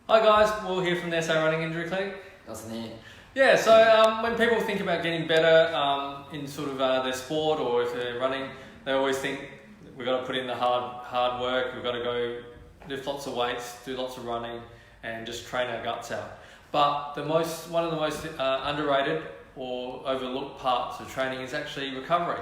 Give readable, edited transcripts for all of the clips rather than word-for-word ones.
Hi guys, Will here from the SA Running Injury Clinic. Doesn't he? Yeah, so when people think about getting better in sort of their sport or if they're running, they always think we've got to put in the hard work, we've got to go lift lots of weights, do lots of running and just train our guts out. But one of the most underrated or overlooked parts of training is actually recovery.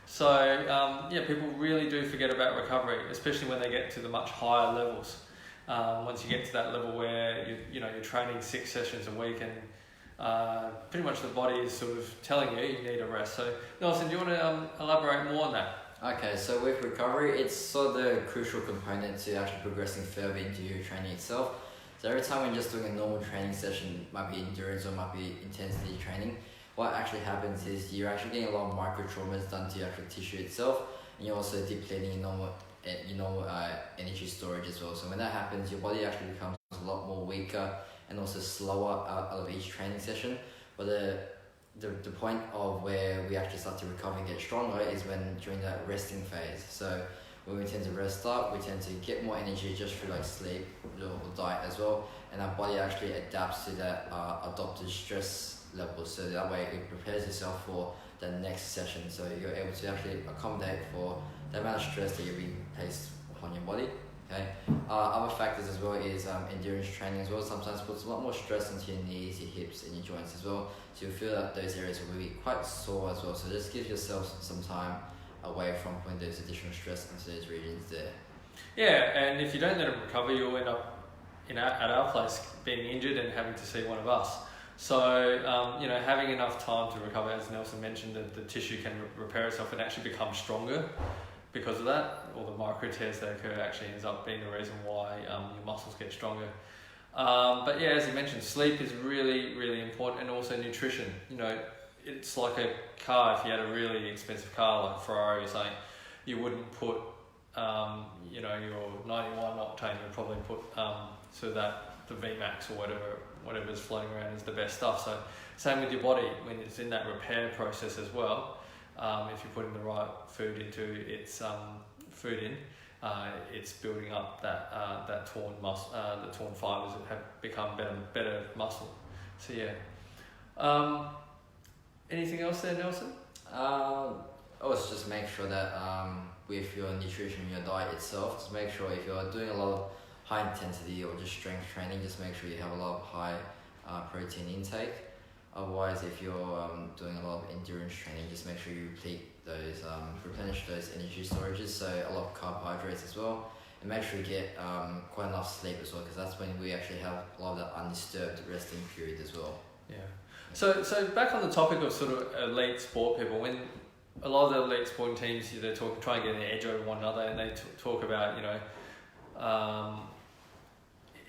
So people really do forget about recovery, especially when they get to the much higher levels. Once you get to that level where you're training 6 sessions a week and pretty much the body is sort of telling you need a rest. So Nelson, do you want to elaborate more on that? Okay, so with recovery, it's sort of the crucial component to actually progressing further into your training itself. So every time when you're just doing a normal training session, might be endurance or might be intensity training, what actually happens is you're actually getting a lot of micro traumas done to your actual tissue itself, and you're also depleting your normal energy storage as well. So when that happens, your body actually becomes a lot more weaker and also slower out of each training session. But the point of where we actually start to recover and get stronger is when during that resting phase. So when we tend to rest up, we tend to get more energy just through like sleep or diet as well, and our body actually adapts to that adopted stress level, so that way it prepares itself for the next session, so you're able to actually accommodate for the amount of stress that you're being placed upon your body. Okay. Other factors as well is endurance training as well sometimes puts a lot more stress into your knees, your hips and your joints as well, so you'll feel that those areas will be quite sore as well. So just give yourself some time away from putting those additional stress into those regions there. Yeah, and if you don't let it recover, you'll end up at our place being injured and having to see one of us. So having enough time to recover, as Nelson mentioned, that the tissue can repair itself and actually become stronger because of that. All the micro tears that occur actually ends up being the reason why your muscles get stronger. But yeah, as you mentioned, sleep is really, really important, and also nutrition. It's like a car. If you had a really expensive car like Ferrari or something, you wouldn't put your 91 octane. You'd probably put the VMAX or whatever's floating around is the best stuff. So same with your body when it's in that repair process as well. If you're putting the right food into its it's building up that torn muscle, the torn fibers that have become better muscle. So yeah. Anything else there, Nelson? Also just make sure that with your nutrition, your diet itself, just make sure if you're doing a lot of high intensity or just strength training, just make sure you have a lot of high protein intake. Otherwise, if you're doing a lot of endurance training, just make sure you replenish those energy storages, so a lot of carbohydrates as well, and make sure you get quite enough sleep as well, because that's when we actually have a lot of that undisturbed resting period as well. Yeah. So back on the topic of sort of elite sport people, when a lot of the elite sporting teams, they're trying to get an edge over one another, and they talk about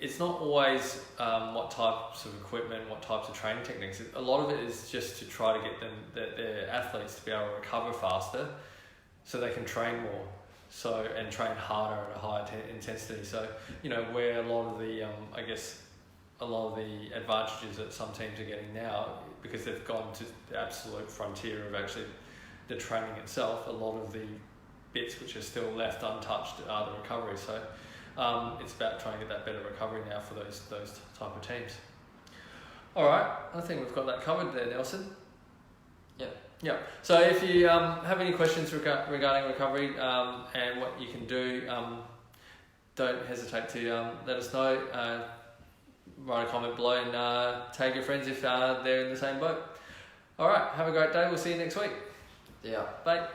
it's not always what types of equipment, what types of training techniques. A lot of it is just to try to get their athletes to be able to recover faster, so they can train more, and train harder at a higher intensity. So where a lot of the advantages that some teams are getting now, because they've gone to the absolute frontier of actually the training itself, a lot of the bits which are still left untouched are the recovery. So it's about trying to get that better recovery now for those type of teams. All right, I think we've got that covered there, Nelson. Yeah. So if you have any questions regarding recovery and what you can do, don't hesitate to let us know. Write a comment below and tag your friends if they're in the same boat. All right, have a great day. We'll see you next week. Yeah. Bye.